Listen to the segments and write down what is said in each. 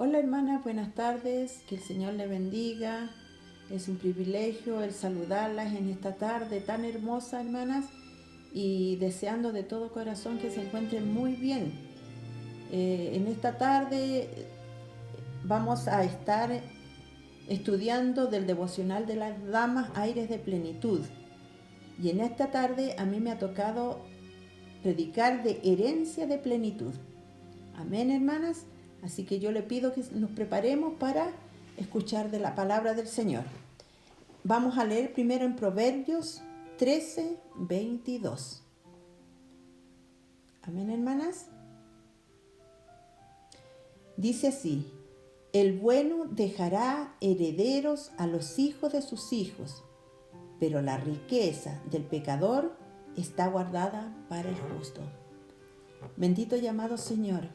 Hola hermana, buenas tardes, que el Señor le bendiga. Es un privilegio el saludarlas en esta tarde tan hermosa, hermanas, y deseando de todo corazón que se encuentren muy bien. En esta tarde vamos a estar estudiando del devocional de las damas Aires de Plenitud. Y en esta tarde a mí me ha tocado predicar de herencia de plenitud. Amén, hermanas. Así que yo le pido que nos preparemos para escuchar de la palabra del Señor. Vamos a leer primero en Proverbios 13:22. Amén, hermanas. Dice así: el bueno dejará herederos a los hijos de sus hijos, pero la riqueza del pecador está guardada para el justo. Bendito y amado Señor,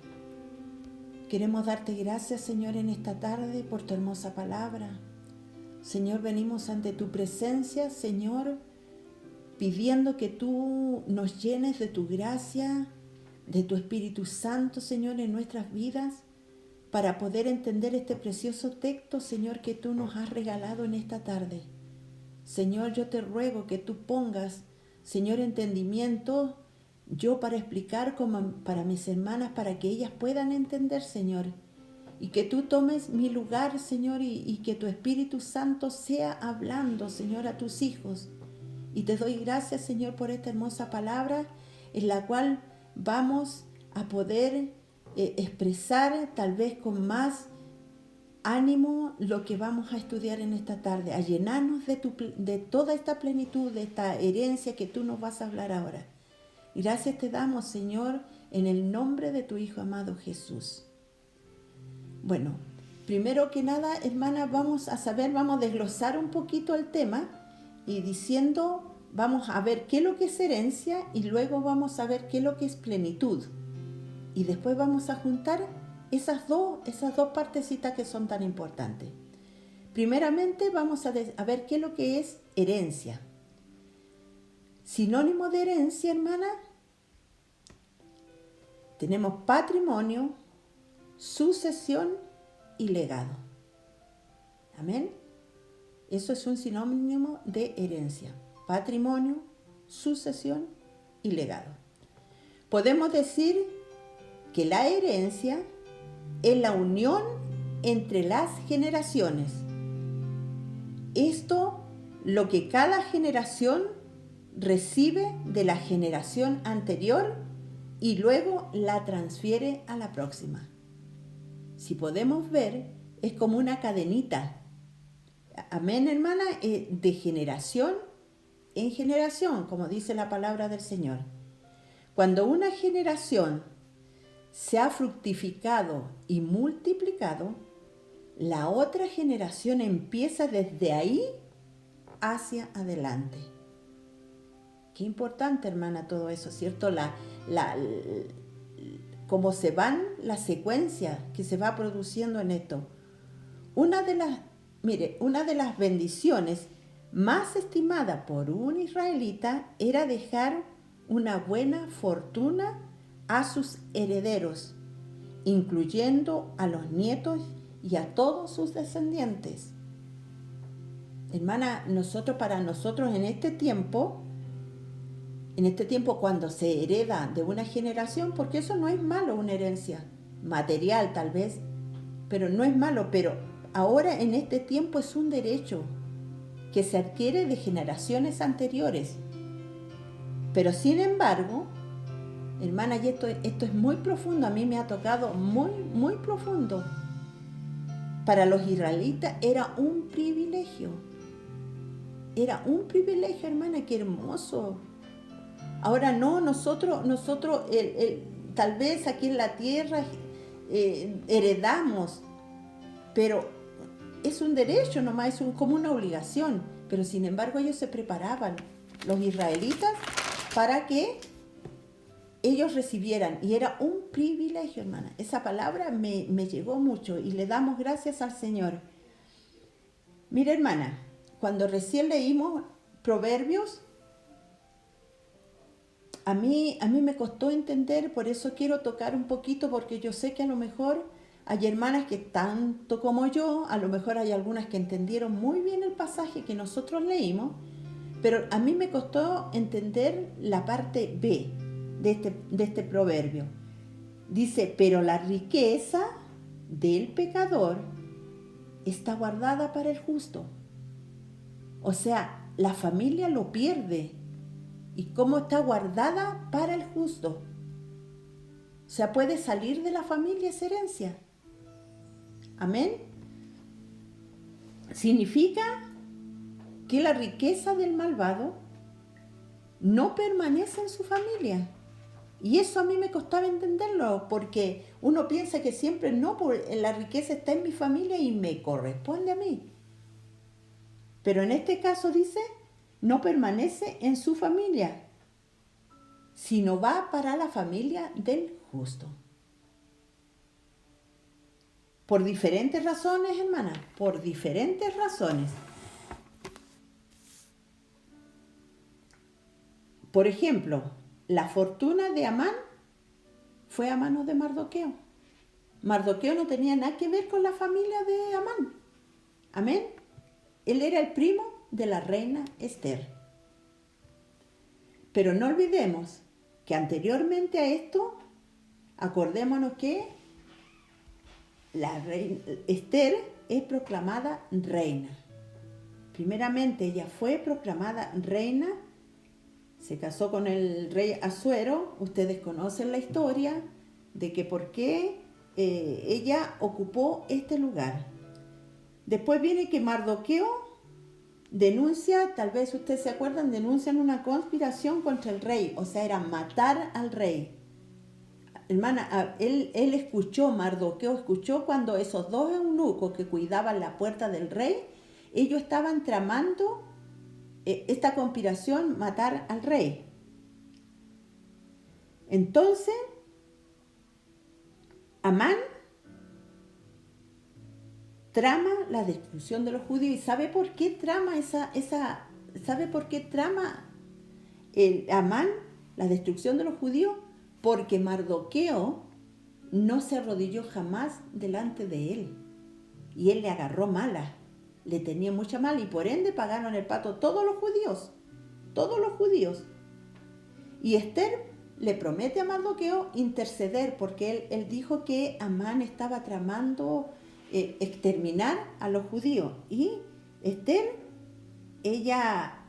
queremos darte gracias, Señor, en esta tarde por tu hermosa palabra. Señor, venimos ante tu presencia, Señor, pidiendo que tú nos llenes de tu gracia, de tu Espíritu Santo, Señor, en nuestras vidas, para poder entender este precioso texto, Señor, que tú nos has regalado en esta tarde. Señor, yo te ruego que tú pongas, Señor, entendimiento, yo para explicar como para mis hermanas, para que ellas puedan entender, Señor, y que tú tomes mi lugar, Señor, y que tu Espíritu Santo sea hablando, Señor, a tus hijos. Y te doy gracias, Señor, por esta hermosa palabra en la cual vamos a poder expresar tal vez con más ánimo lo que vamos a estudiar en esta tarde, a llenarnos de toda esta plenitud, de esta herencia que tú nos vas a hablar ahora. Gracias te damos, Señor, en el nombre de tu Hijo amado Jesús. Bueno, primero que nada, hermanas, vamos a desglosar un poquito el tema y diciendo, vamos a ver qué es lo que es herencia y luego vamos a ver qué es lo que es plenitud. Y después vamos a juntar esas dos partecitas que son tan importantes. Primeramente vamos a ver qué es lo que es herencia. Sinónimo de herencia, hermana, tenemos patrimonio, sucesión y legado. Amén. Eso es un sinónimo de herencia. Patrimonio, sucesión y legado. Podemos decir que la herencia es la unión entre las generaciones. Esto lo que cada generación recibe de la generación anterior y luego la transfiere a la próxima. Si podemos ver, es como una cadenita. Amén, hermana, de generación en generación, como dice la palabra del Señor. Cuando una generación se ha fructificado y multiplicado, la otra generación empieza desde ahí hacia adelante. Qué importante, hermana, todo eso, ¿cierto? Cómo se van la secuencia que se va produciendo en esto. Una de las bendiciones más estimada por un israelita era dejar una buena fortuna a sus herederos, incluyendo a los nietos y a todos sus descendientes. Hermana, para nosotros en este tiempo cuando se hereda de una generación, porque eso no es malo, una herencia material tal vez, pero no es malo, pero ahora en este tiempo es un derecho que se adquiere de generaciones anteriores. Pero sin embargo, hermana, y esto es muy profundo, a mí me ha tocado muy, muy profundo. Para los israelitas era un privilegio. Era un privilegio, hermana, qué hermoso. Ahora no, nosotros tal vez aquí en la tierra heredamos, pero es un derecho nomás, como una obligación. Pero sin embargo ellos se preparaban, los israelitas, para que ellos recibieran, y era un privilegio, hermana. Esa palabra me llegó mucho y le damos gracias al Señor. Mira, hermana, cuando recién leímos Proverbios, a mí me costó entender, por eso quiero tocar un poquito, porque yo sé que a lo mejor hay hermanas que tanto como yo, a lo mejor hay algunas que entendieron muy bien el pasaje que nosotros leímos, pero a mí me costó entender la parte B de este proverbio. Dice, pero la riqueza del pecador está guardada para el justo. O sea, la familia lo pierde. ¿Y cómo está guardada para el justo? O sea, puede salir de la familia esa herencia. Amén. Significa que la riqueza del malvado no permanece en su familia. Y eso a mí me costaba entenderlo, porque uno piensa que siempre no, la riqueza está en mi familia y me corresponde a mí. Pero en este caso dice, no permanece en su familia, sino va para la familia del justo. Por diferentes razones, hermana, por diferentes razones. Por ejemplo, la fortuna de Amán fue a manos de Mardoqueo. Mardoqueo no tenía nada que ver con la familia de Amán. Amén. Él era el primo de la reina Esther. Pero no olvidemos que anteriormente a esto, acordémonos que la reina Esther es proclamada reina. Primeramente ella fue proclamada reina, se casó con el rey Asuero. Ustedes conocen la historia de que por qué ella ocupó este lugar. Después viene que Mardoqueo denuncia, tal vez ustedes se acuerdan, denuncian una conspiración contra el rey, o sea, era matar al rey. Hermana, él escuchó, Mardoqueo escuchó cuando esos dos eunucos que cuidaban la puerta del rey, ellos estaban tramando esta conspiración, matar al rey. Entonces, Amán trama la destrucción de los judíos. ¿Y sabe por qué trama Amán la destrucción de los judíos? Porque Mardoqueo no se arrodilló jamás delante de él. Y él le agarró mala. Le tenía mucha mala y por ende pagaron el pato todos los judíos. Todos los judíos. Y Esther le promete a Mardoqueo interceder porque él dijo que Amán estaba tramando exterminar a los judíos. Y Esther, ella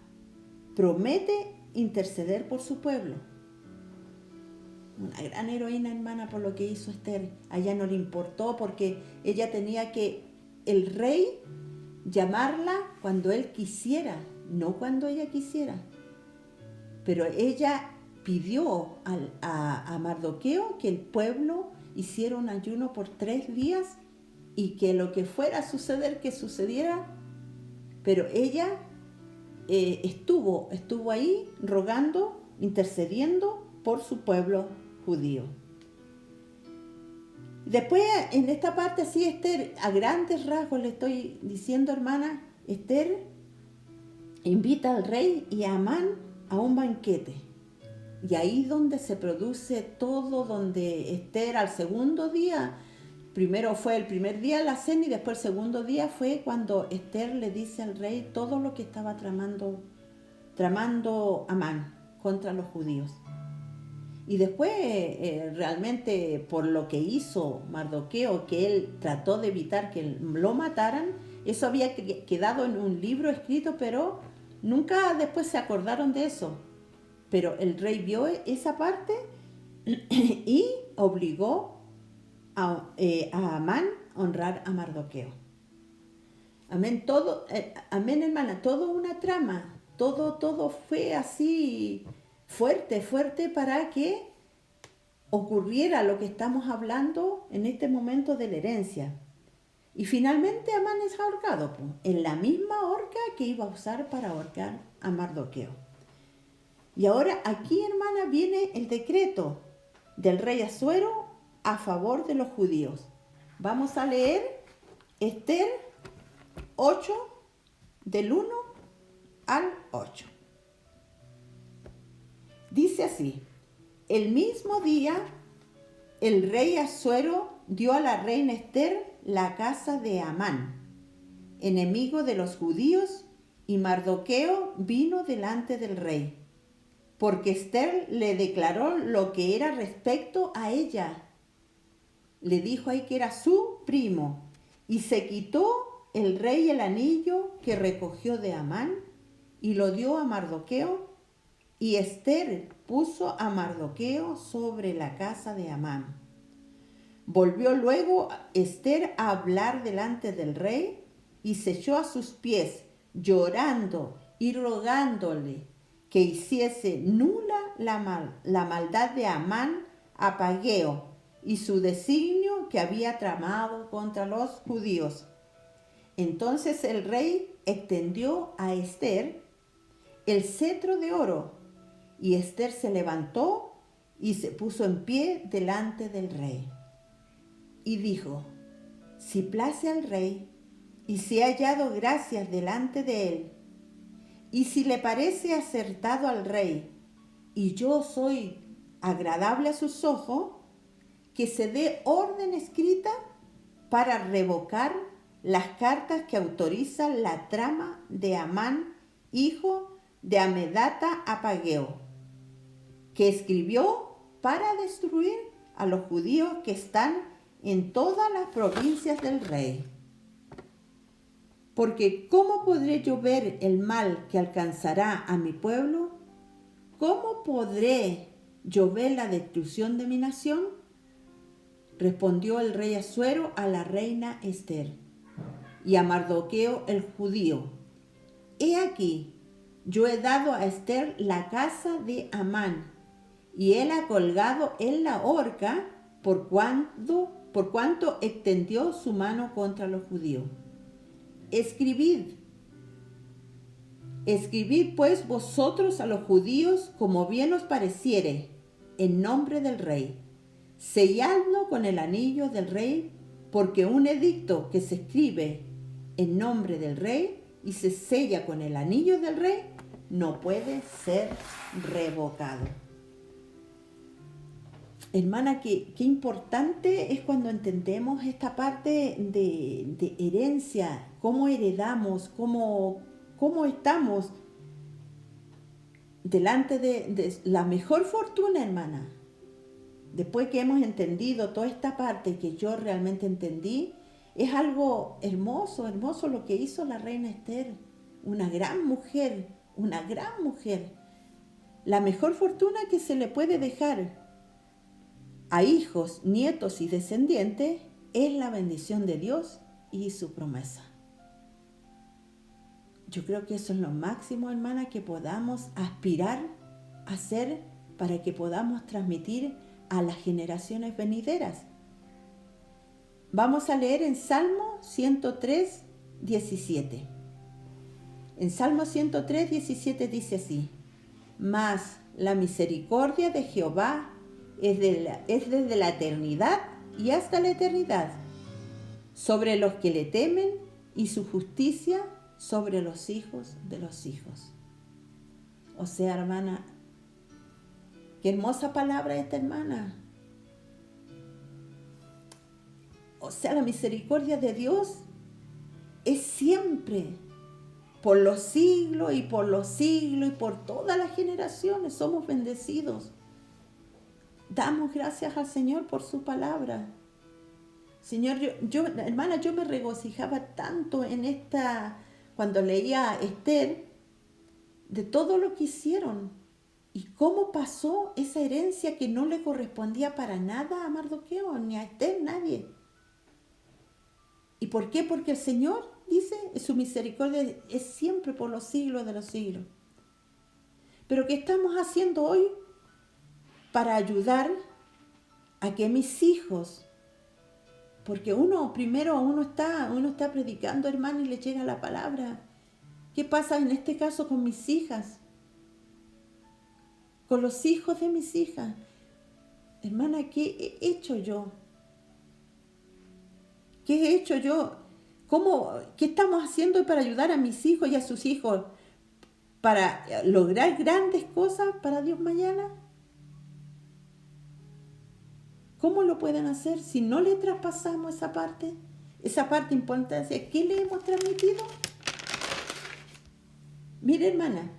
promete interceder por su pueblo. Una gran heroína, hermana, por lo que hizo Esther. A ella no le importó porque ella tenía que el rey llamarla cuando él quisiera, no cuando ella quisiera. Pero ella pidió a Mardoqueo que el pueblo hiciera un ayuno por 3 días y que lo que fuera a suceder, que sucediera. Pero ella estuvo ahí rogando, intercediendo por su pueblo judío. Después, en esta parte, sí, Esther, a grandes rasgos le estoy diciendo, hermana, Esther invita al rey y a Amán a un banquete. Y ahí donde se produce todo, donde Esther al segundo día, primero fue el primer día la cena y después el segundo día fue cuando Esther le dice al rey todo lo que estaba tramando Amán contra los judíos. Y después, realmente, por lo que hizo Mardoqueo, que él trató de evitar que lo mataran, eso había quedado en un libro escrito, pero nunca después se acordaron de eso. Pero el rey vio esa parte y obligó a Amán a honrar a Mardoqueo. Amén, amén, hermana, todo una trama, todo fue así fuerte para que ocurriera lo que estamos hablando en este momento de la herencia. Y finalmente Amán es ahorcado, en la misma horca que iba a usar para ahorcar a Mardoqueo. Y ahora aquí, hermana, viene el decreto del rey Asuero a favor de los judíos. Vamos a leer Esther 8, del 1 al 8. Dice así: el mismo día el rey Asuero dio a la reina Esther la casa de Amán, enemigo de los judíos, y Mardoqueo vino delante del rey, porque Esther le declaró lo que era respecto a ella. Le dijo ahí que era su primo, y se quitó el rey el anillo que recogió de Amán y lo dio a Mardoqueo, y Esther puso a Mardoqueo sobre la casa de Amán. Volvió luego Esther a hablar delante del rey y se echó a sus pies, llorando y rogándole que hiciese nula la maldad de Amán Apageo y su designio que había tramado contra los judíos. Entonces el rey extendió a Esther el cetro de oro, y Esther se levantó y se puso en pie delante del rey. Y dijo: si place al rey, y si he hallado gracias delante de él, y si le parece acertado al rey, y yo soy agradable a sus ojos, que se dé orden escrita para revocar las cartas que autorizan la trama de Amán, hijo de Amedata Apageo, que escribió para destruir a los judíos que están en todas las provincias del rey. Porque ¿cómo podré yo ver el mal que alcanzará a mi pueblo? ¿Cómo podré yo ver la destrucción de mi nación? Respondió el rey Asuero a la reina Esther y a Mardoqueo el judío: he aquí, yo he dado a Esther la casa de Amán, y él ha colgado en la horca por cuanto extendió su mano contra los judíos. Escribid pues vosotros a los judíos como bien os pareciere, en nombre del rey. Selladlo con el anillo del rey, porque un edicto que se escribe en nombre del rey y se sella con el anillo del rey no puede ser revocado. Hermana, qué importante es cuando entendemos esta parte de herencia, cómo heredamos, cómo estamos delante de la mejor fortuna, hermana. Después que hemos entendido toda esta parte que yo realmente entendí, es algo hermoso, hermoso lo que hizo la reina Esther. Una gran mujer, una gran mujer. La mejor fortuna que se le puede dejar a hijos, nietos y descendientes es la bendición de Dios y su promesa. Yo creo que eso es lo máximo, hermana, que podamos aspirar a hacer para que podamos transmitir a las generaciones venideras. Vamos a leer en Salmo 103, 17. En Salmo 103, 17 dice así: mas la misericordia de Jehová es desde la eternidad y hasta la eternidad sobre los que le temen, y su justicia sobre los hijos de los hijos. O sea, hermana, qué hermosa palabra esta, hermana. O sea, la misericordia de Dios es siempre, por los siglos y por los siglos y por todas las generaciones. Somos bendecidos. Damos gracias al Señor por su palabra. Señor, hermana, yo me regocijaba tanto en cuando leía Esther, de todo lo que hicieron y cómo pasó esa herencia que no le correspondía para nada a Mardoqueo, ni a Esther, nadie. ¿Y por qué? Porque el Señor, dice, su misericordia es siempre por los siglos de los siglos. Pero ¿qué estamos haciendo hoy para ayudar a que mis hijos, porque uno está predicando, hermano, y le llega la palabra? ¿Qué pasa en este caso con mis hijas? Con los hijos de mis hijas. Hermana, ¿qué he hecho yo? ¿Qué he hecho yo? ¿Qué estamos haciendo para ayudar a mis hijos y a sus hijos para lograr grandes cosas para Dios mañana? ¿Cómo lo pueden hacer si no le traspasamos esa parte importante? ¿Qué le hemos transmitido? Mire, hermana,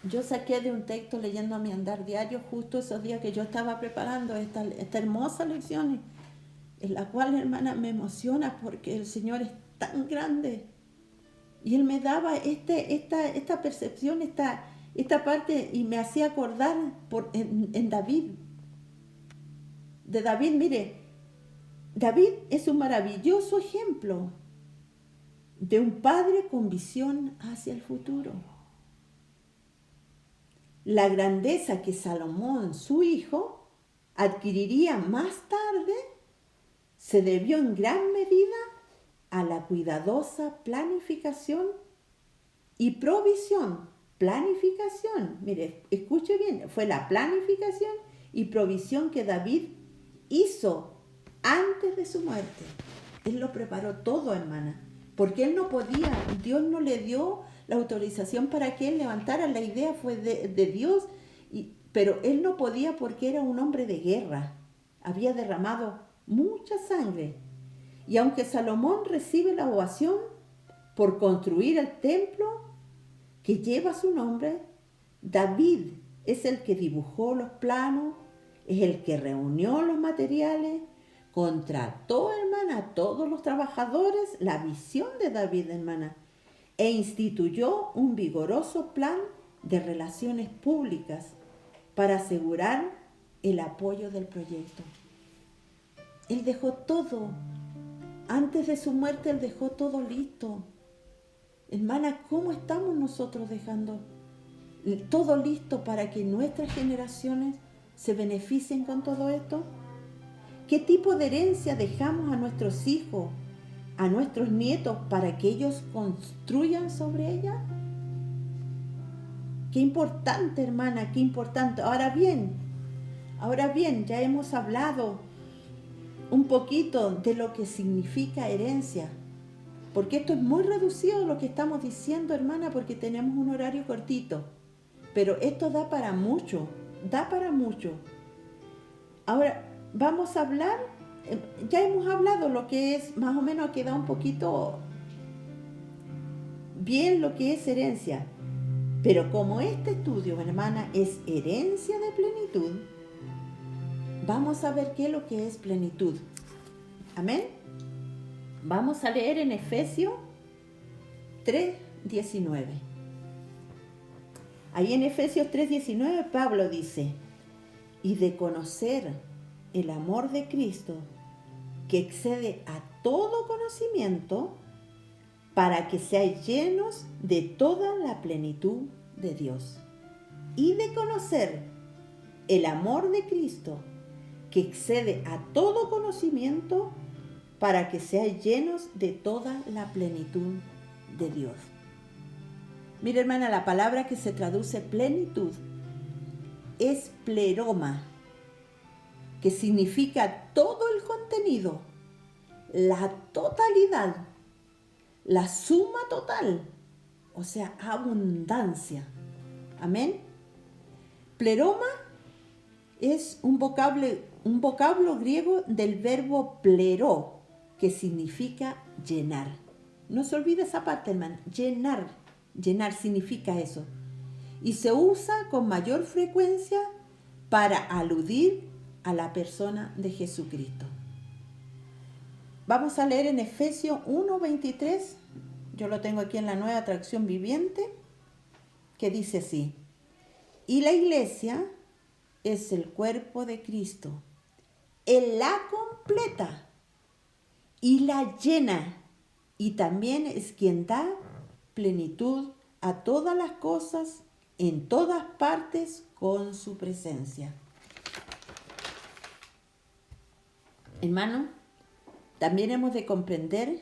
yo saqué de un texto leyendo a mi andar diario justo esos días que yo estaba preparando esta hermosa lección, en la cual, hermana, me emociona porque el Señor es tan grande. Y Él me daba esta percepción, esta parte, y me hacía acordar en David. De David, mire, David es un maravilloso ejemplo de un padre con visión hacia el futuro. La grandeza que Salomón, su hijo, adquiriría más tarde se debió en gran medida a la cuidadosa planificación y provisión. Planificación, mire, escuche bien, fue la planificación y provisión que David hizo antes de su muerte. Él lo preparó todo, hermana, porque él no podía, Dios no le dio la autorización para que él levantara. La idea fue de Dios, pero él no podía porque era un hombre de guerra. Había derramado mucha sangre. Y aunque Salomón recibe la ovación por construir el templo que lleva su nombre, David es el que dibujó los planos, es el que reunió los materiales, contrató, hermana, a todos los trabajadores, la visión de David, hermana, e instituyó un vigoroso plan de relaciones públicas para asegurar el apoyo del proyecto. Él dejó todo. Antes de su muerte, Él dejó todo listo. Hermana, ¿cómo estamos nosotros dejando todo listo para que nuestras generaciones se beneficien con todo esto? ¿Qué tipo de herencia dejamos a nuestros hijos, a nuestros nietos, para que ellos construyan sobre ella? Qué importante, hermana, qué importante. Ahora bien, ya hemos hablado un poquito de lo que significa herencia, porque esto es muy reducido lo que estamos diciendo, hermana, porque tenemos un horario cortito, pero esto da para mucho. Ahora vamos a hablar, ya hemos hablado lo que es, más o menos ha quedado un poquito bien lo que es herencia, pero como este estudio, hermana, es herencia de plenitud, vamos a ver qué es lo que es plenitud. Amén. Vamos a leer en Efesios 3:19. Ahí en Efesios 3:19 Pablo dice: y de conocer el amor de Cristo, que excede a todo conocimiento, para que seáis llenos de toda la plenitud de Dios. Y de conocer el amor de Cristo, que excede a todo conocimiento, para que seáis llenos de toda la plenitud de Dios. Mira, hermana, la palabra que se traduce plenitud es pleroma, que significa todo el contenido, la totalidad, la suma total, o sea, abundancia. Amén. Pleroma es un vocablo griego del verbo pleró, que significa llenar. No se olvide esa parte, hermano. Llenar significa eso. Y se usa con mayor frecuencia para aludir a la persona de Jesucristo. Vamos a leer en Efesios 1:23. Yo lo tengo aquí en la Nueva Traducción Viviente, que dice así: y la iglesia es el cuerpo de Cristo. Él la completa y la llena, y también es quien da plenitud a todas las cosas en todas partes con su presencia. Hermano, también hemos de comprender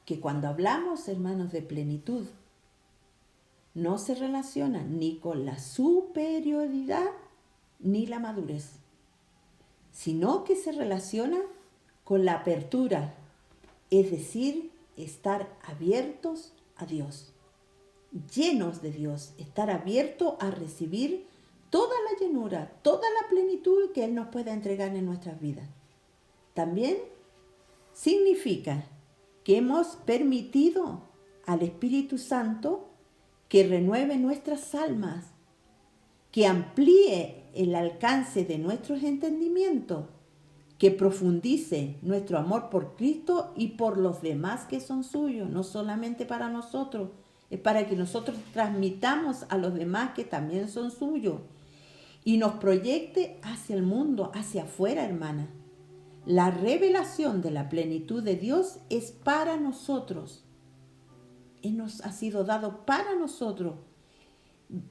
que cuando hablamos, hermanos, de plenitud, no se relaciona ni con la superioridad ni la madurez, sino que se relaciona con la apertura, es decir, estar abiertos a Dios, llenos de Dios, estar abierto a recibir toda la llenura, toda la plenitud que Él nos pueda entregar en nuestras vidas. También significa que hemos permitido al Espíritu Santo que renueve nuestras almas, que amplíe el alcance de nuestros entendimientos, que profundice nuestro amor por Cristo y por los demás que son suyos, no solamente para nosotros, es para que nosotros transmitamos a los demás que también son suyos y nos proyecte hacia el mundo, hacia afuera, hermana. La revelación de la plenitud de Dios es para nosotros. Él nos ha sido dado para nosotros.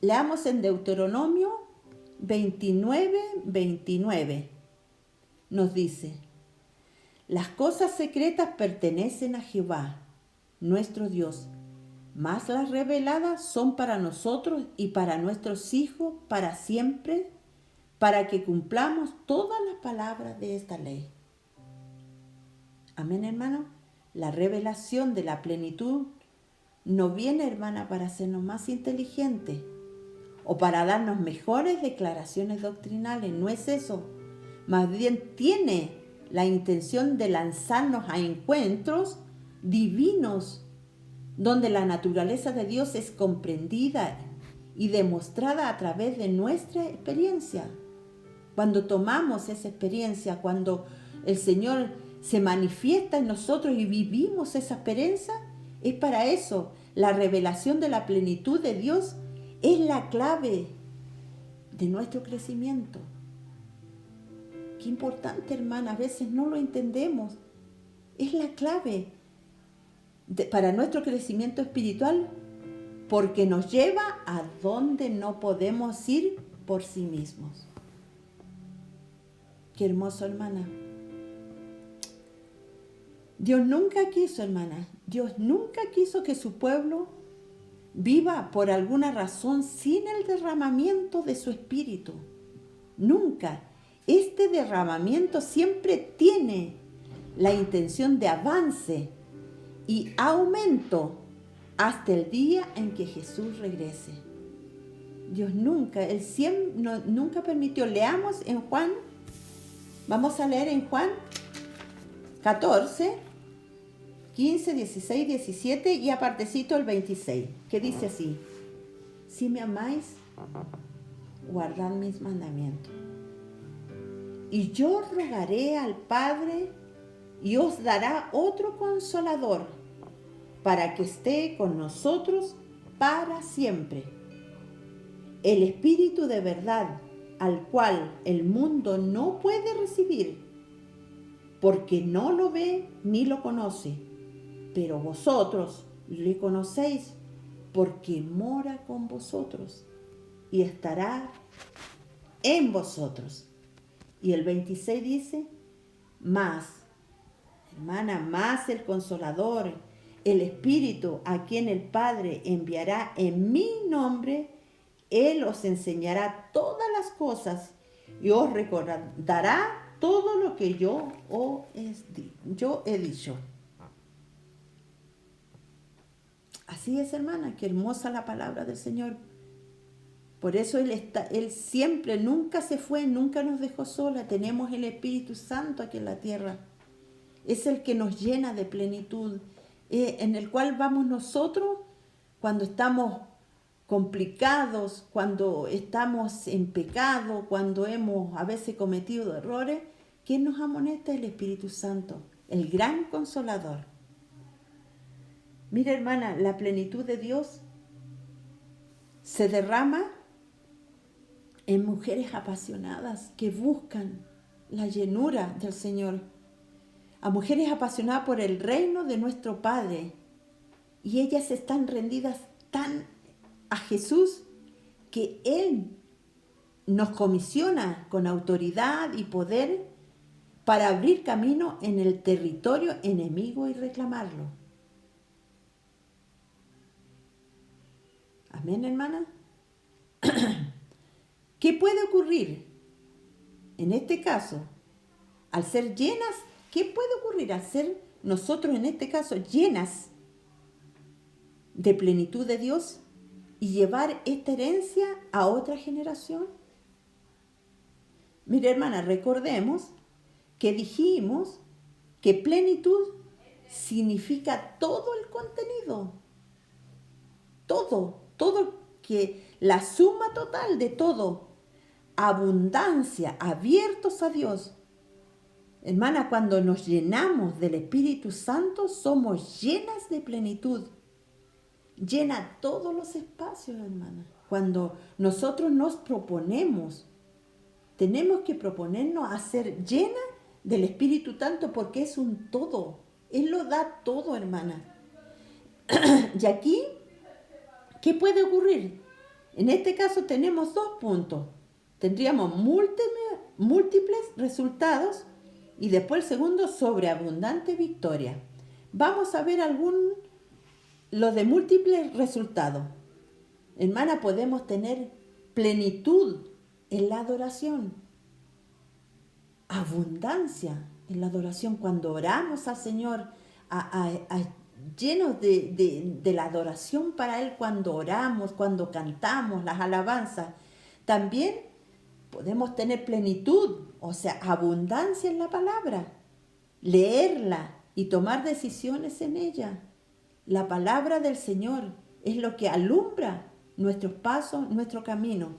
Leamos en Deuteronomio 29:29. Nos dice: las cosas secretas pertenecen a Jehová, nuestro Dios, mas las reveladas son para nosotros y para nuestros hijos para siempre, para que cumplamos todas las palabras de esta ley. Amén, hermano. La revelación de la plenitud no viene, hermana, para hacernos más inteligentes o para darnos mejores declaraciones doctrinales. No es eso. Más bien tiene la intención de lanzarnos a encuentros divinos, donde la naturaleza de Dios es comprendida y demostrada a través de nuestra experiencia. Cuando tomamos esa experiencia, cuando el Señor se manifiesta en nosotros y vivimos esa experiencia, es para eso. La revelación de la plenitud de Dios es la clave de nuestro crecimiento. Qué importante, hermana, a veces no lo entendemos. Es la clave para nuestro crecimiento espiritual, porque nos lleva a donde no podemos ir por sí mismos. Qué hermoso, hermana. Dios nunca quiso, hermana, Dios nunca quiso que su pueblo viva por alguna razón sin el derramamiento de su espíritu. Nunca. Este derramamiento siempre tiene la intención de avance y aumento hasta el día en que Jesús regrese. Dios nunca, Él siempre, nunca permitió. Leamos en Juan, vamos a leer en Juan 14, 15, 16, 17 y apartecito el 26, que dice así: si me amáis, guardad mis mandamientos. Y yo rogaré al Padre y os dará otro consolador para que esté con nosotros para siempre. El Espíritu de verdad, al cual el mundo no puede recibir, porque no lo ve ni lo conoce, pero vosotros le conocéis, porque mora con vosotros y estará en vosotros. Y el 26 dice: más, hermana, más el Consolador, el Espíritu, a quien el Padre enviará en mi nombre, Él os enseñará todas las cosas y os recordará todo lo que yo he dicho. Así es, hermana, qué hermosa la palabra del Señor. Por eso Él siempre, nunca se fue, nunca nos dejó sola. Tenemos el Espíritu Santo aquí en la tierra. Es el que nos llena de plenitud, en el cual vamos nosotros cuando estamos complicados, cuando estamos en pecado, cuando hemos a veces cometido errores. ¿Quién nos amonesta? El Espíritu Santo, el gran Consolador. Mira, hermana, la plenitud de Dios se derrama en mujeres apasionadas que buscan la llenura del Señor, a mujeres apasionadas por el reino de nuestro Padre, y ellas están rendidas tan a Jesús que Él nos comisiona con autoridad y poder para abrir camino en el territorio enemigo y reclamarlo. Amén, hermana. ¿Qué puede ocurrir? En este caso, al ser llenas, ¿qué puede ocurrir al ser nosotros en este caso llenas de plenitud de Dios y llevar esta herencia a otra generación? Mire, hermana, recordemos que dijimos que plenitud significa todo el contenido, todo que la suma total de todo, abundancia, abiertos a Dios. Hermana, cuando nos llenamos del Espíritu Santo, somos llenas de plenitud. Llena todos los espacios, hermana. Cuando nosotros nos proponemos, tenemos que proponernos a ser llenas del Espíritu Santo porque es un todo. Él lo da todo, hermana. Y aquí, ¿qué puede ocurrir? En este caso tenemos 2 puntos. Tendríamos múltiples resultados y después el segundo, sobreabundante victoria. Vamos a ver lo de múltiples resultados. Hermana, podemos tener plenitud en la adoración, abundancia en la adoración. Cuando oramos al Señor, llenos de la adoración para Él, cuando oramos, cuando cantamos las alabanzas, también podemos tener plenitud, o sea, abundancia en la palabra, leerla y tomar decisiones en ella. La palabra del Señor es lo que alumbra nuestros pasos, nuestro camino.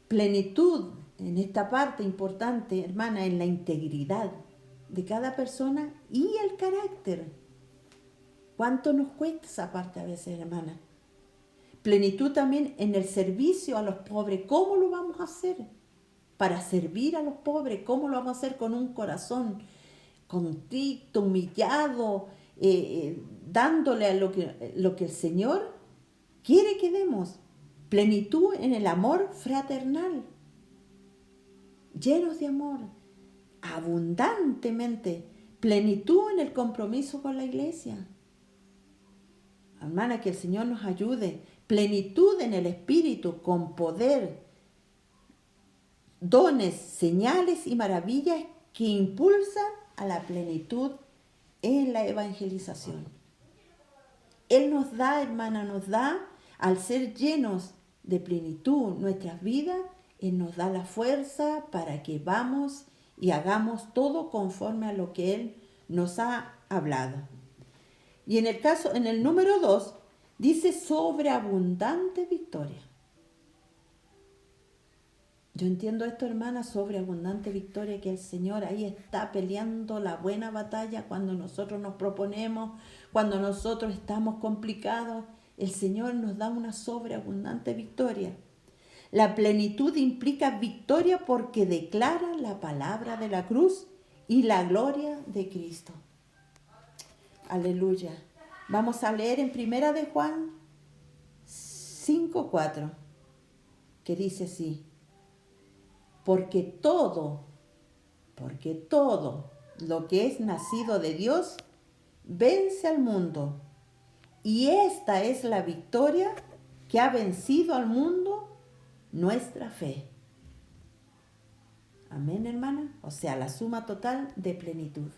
Plenitud en esta parte importante, hermana, en la integridad de cada persona y el carácter. ¿Cuánto nos cuesta esa parte a veces, hermana? Plenitud también en el servicio a los pobres. ¿Cómo lo vamos a hacer? Para servir a los pobres, ¿cómo lo vamos a hacer? Con un corazón contrito, humillado, dándole a lo que el Señor quiere que demos. Plenitud en el amor fraternal, llenos de amor, abundantemente. Plenitud en el compromiso con la iglesia. Hermana, que el Señor nos ayude. Plenitud en el Espíritu, con poder, dones, señales y maravillas que impulsan a la plenitud en la evangelización. Él nos da, hermana, al ser llenos de plenitud nuestras vidas, Él nos da la fuerza para que vamos y hagamos todo conforme a lo que Él nos ha hablado. Y en el número 2, dice sobreabundante victoria. Yo entiendo esto, hermana, sobreabundante victoria, que el Señor ahí está peleando la buena batalla cuando nosotros nos proponemos, cuando nosotros estamos complicados. El Señor nos da una sobreabundante victoria. La plenitud implica victoria porque declara la palabra de la cruz y la gloria de Cristo. Aleluya. Vamos a leer en 1 de Juan 5:4, que dice así: porque todo lo que es nacido de Dios vence al mundo. Y esta es la victoria que ha vencido al mundo, nuestra fe. Amén, hermana. O sea, la suma total de plenitud.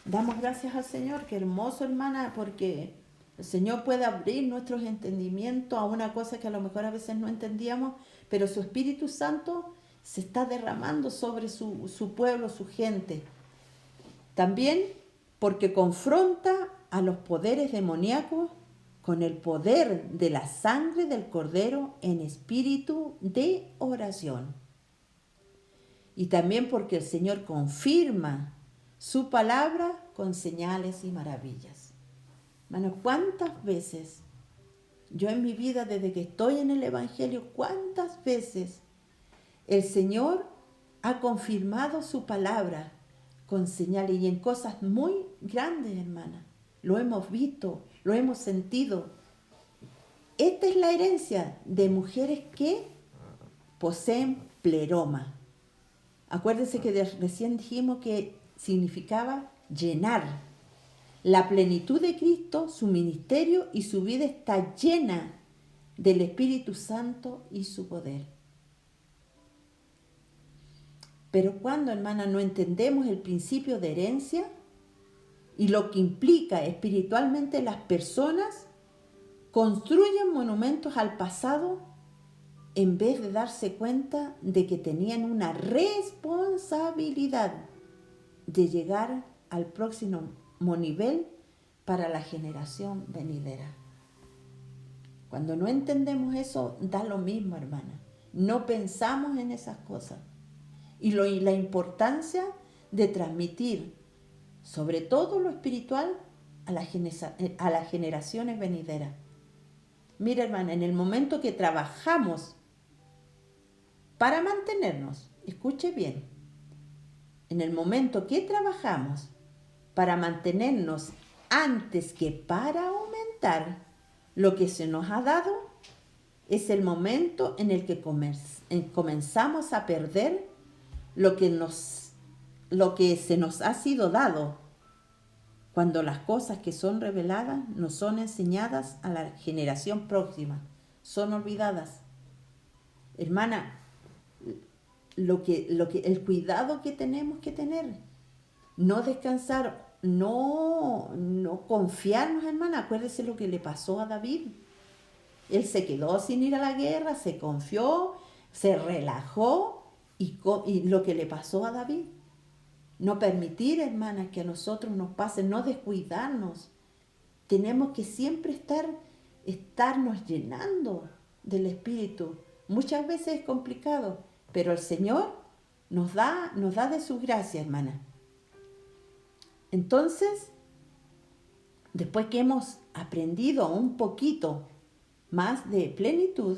Damos gracias al Señor. Qué hermoso, hermana, porque el Señor puede abrir nuestros entendimientos a una cosa que a lo mejor a veces no entendíamos, pero su Espíritu Santo se está derramando sobre su pueblo, su gente. También porque confronta a los poderes demoníacos con el poder de la sangre del Cordero en espíritu de oración. Y también porque el Señor confirma su palabra con señales y maravillas. Hermanos, ¿cuántas veces yo en mi vida, desde que estoy en el Evangelio, cuántas veces el Señor ha confirmado su palabra con señales y en cosas muy grandes, hermana? Lo hemos visto, lo hemos sentido. Esta es la herencia de mujeres que poseen pleroma. Acuérdense que recién dijimos que significaba llenar. La plenitud de Cristo, su ministerio y su vida está llena del Espíritu Santo y su poder. Pero cuando, hermana, no entendemos el principio de herencia y lo que implica espiritualmente, las personas construyen monumentos al pasado en vez de darse cuenta de que tenían una responsabilidad de llegar al próximo nivel para la generación venidera. Cuando no entendemos eso, da lo mismo, hermana. No pensamos en esas cosas. Y la importancia de transmitir, sobre todo lo espiritual, a las generaciones venideras. Mira, hermana, en el momento que trabajamos para mantenernos, escuche bien, en el momento que trabajamos para mantenernos antes que para aumentar lo que se nos ha dado, es el momento en el que comenzamos a perder lo que se nos ha sido dado, cuando las cosas que son reveladas no son enseñadas a la generación próxima, son olvidadas. Hermana, el cuidado que tenemos que tener, no descansar, no confiarnos, hermana. Acuérdese lo que le pasó a David. Él se quedó sin ir a la guerra, se confió, se relajó y lo que le pasó a David. No permitir, hermanas, que a nosotros nos pase, no descuidarnos. Tenemos que siempre estarnos llenando del Espíritu. Muchas veces es complicado, pero el Señor nos da de su gracia, hermana. Entonces, después que hemos aprendido un poquito más de plenitud,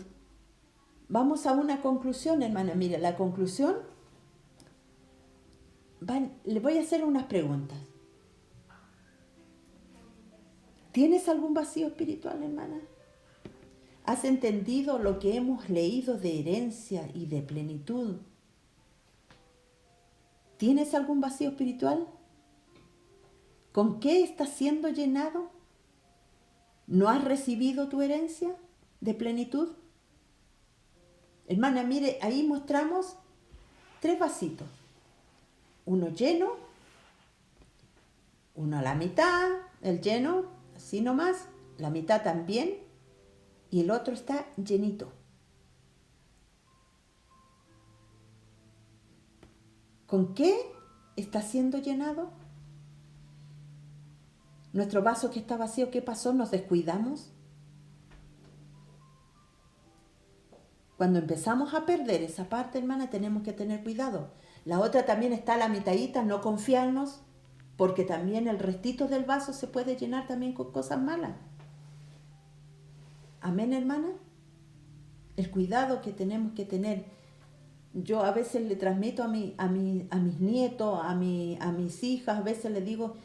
vamos a una conclusión, hermana. Mira, la conclusión, le voy a hacer unas preguntas. ¿Tienes algún vacío espiritual, hermana? ¿Has entendido lo que hemos leído de herencia y de plenitud? ¿Tienes algún vacío espiritual? ¿Con qué estás siendo llenado? ¿No has recibido tu herencia de plenitud? Hermana, mire, ahí mostramos 3 vasitos. Uno lleno, uno a la mitad, el lleno, así nomás, la mitad también, y el otro está llenito. ¿Con qué está siendo llenado? Nuestro vaso que está vacío, ¿qué pasó? ¿Nos descuidamos? Cuando empezamos a perder esa parte, hermana, tenemos que tener cuidado. La otra también está a la mitadita, no confiarnos, porque también el restito del vaso se puede llenar también con cosas malas. Amén, hermana. El cuidado que tenemos que tener. Yo a veces le transmito a mis nietos, a mis hijas, a veces les digo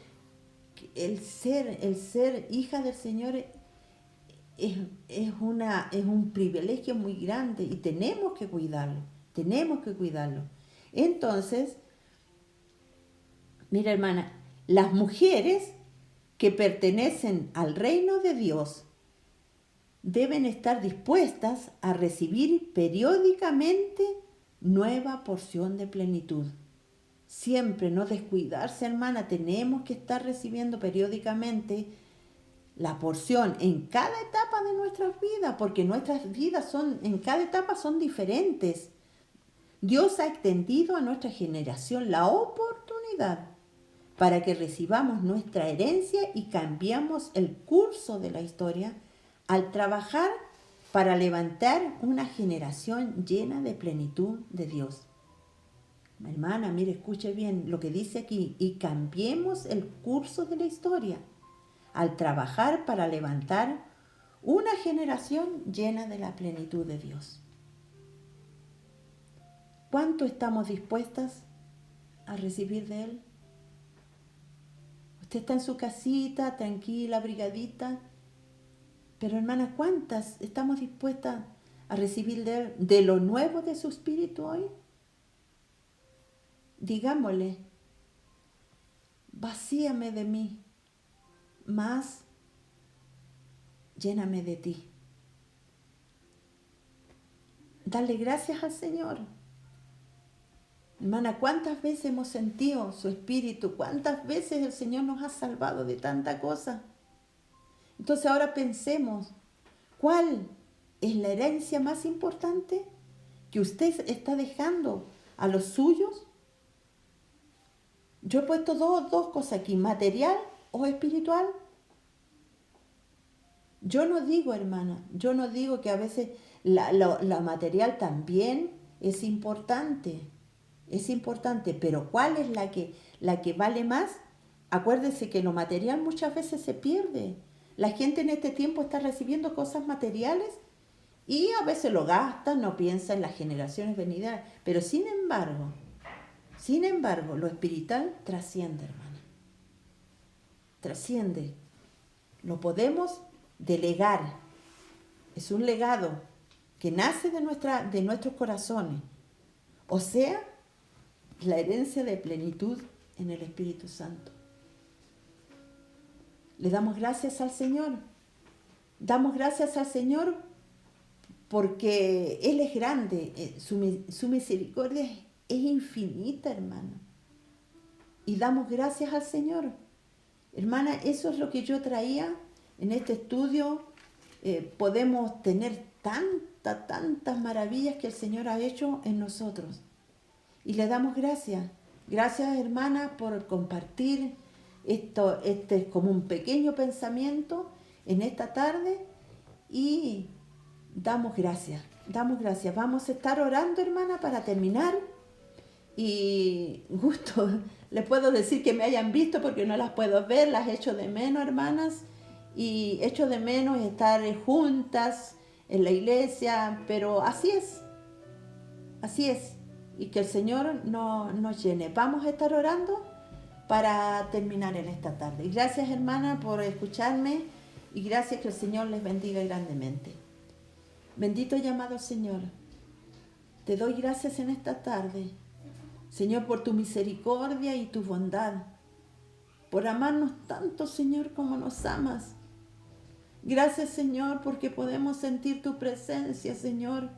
que el ser hija del Señor es un privilegio muy grande y tenemos que cuidarlo. Entonces, mira, hermana, las mujeres que pertenecen al reino de Dios deben estar dispuestas a recibir periódicamente nueva porción de plenitud. Siempre no descuidarse, hermana, tenemos que estar recibiendo periódicamente la porción en cada etapa de nuestras vidas, porque nuestras vidas en cada etapa son diferentes. Dios ha extendido a nuestra generación la oportunidad para que recibamos nuestra herencia y cambiemos el curso de la historia al trabajar para levantar una generación llena de plenitud de Dios. Hermana, mire, escuche bien lo que dice aquí, y cambiemos el curso de la historia al trabajar para levantar una generación llena de la plenitud de Dios. ¿Cuánto estamos dispuestas a recibir de Él? Usted está en su casita, tranquila, abrigadita, pero hermana, ¿cuántas estamos dispuestas a recibir de Él, de lo nuevo de su espíritu hoy? Digámosle, vacíame de mí, más lléname de ti. Dale gracias al Señor. Hermana, ¿cuántas veces hemos sentido su espíritu? ¿Cuántas veces el Señor nos ha salvado de tanta cosa? Entonces ahora pensemos, ¿cuál es la herencia más importante que usted está dejando a los suyos. Yo he puesto dos cosas aquí, material o espiritual. Yo no digo, hermana, yo no digo que a veces la material también es importante, pero ¿cuál es la que vale más? Acuérdese que lo material muchas veces se pierde. La gente en este tiempo está recibiendo cosas materiales y a veces lo gasta, no piensa en las generaciones venideras. Pero sin embargo, lo espiritual trasciende, hermana. Trasciende. Lo podemos delegar. Es un legado que nace de nuestros corazones. O sea, la herencia de plenitud en el Espíritu Santo. Le damos gracias al Señor. Damos gracias al Señor porque Él es grande. Su misericordia es infinita, hermano. Y damos gracias al Señor. Hermana, eso es lo que yo traía en este estudio. Podemos tener tantas maravillas que el Señor ha hecho en nosotros. Y le damos gracias. Gracias, hermana, por compartir esto. Este es como un pequeño pensamiento en esta tarde. Y damos gracias. Vamos a estar orando, hermana, para terminar. Y gusto, les puedo decir que me hayan visto porque no las puedo ver, las echo de menos, hermanas. Y echo de menos estar juntas en la iglesia, pero así es. Y que el Señor nos llene. Vamos a estar orando para terminar en esta tarde. Y gracias, hermana, por escucharme y gracias, que el Señor les bendiga grandemente. Bendito y amado Señor, te doy gracias en esta tarde, Señor, por tu misericordia y tu bondad, por amarnos tanto, Señor, como nos amas. Gracias, Señor, porque podemos sentir tu presencia, Señor.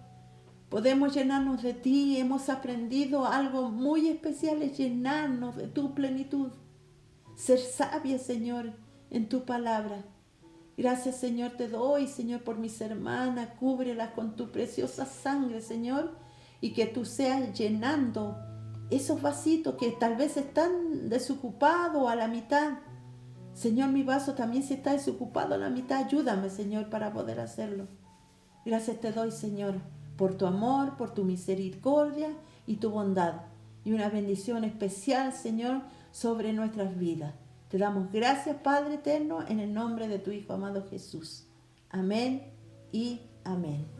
Podemos llenarnos de ti. Hemos aprendido algo muy especial, es llenarnos de tu plenitud. Ser sabia, Señor, en tu palabra. Gracias, Señor, te doy, Señor, por mis hermanas. Cúbrelas con tu preciosa sangre, Señor, y que tú seas llenando esos vasitos que tal vez están desocupados a la mitad. Señor, mi vaso también si está desocupado a la mitad. Ayúdame, Señor, para poder hacerlo. Gracias te doy, Señor, por tu amor, por tu misericordia y tu bondad. Y una bendición especial, Señor, sobre nuestras vidas. Te damos gracias, Padre eterno, en el nombre de tu Hijo amado Jesús. Amén y amén.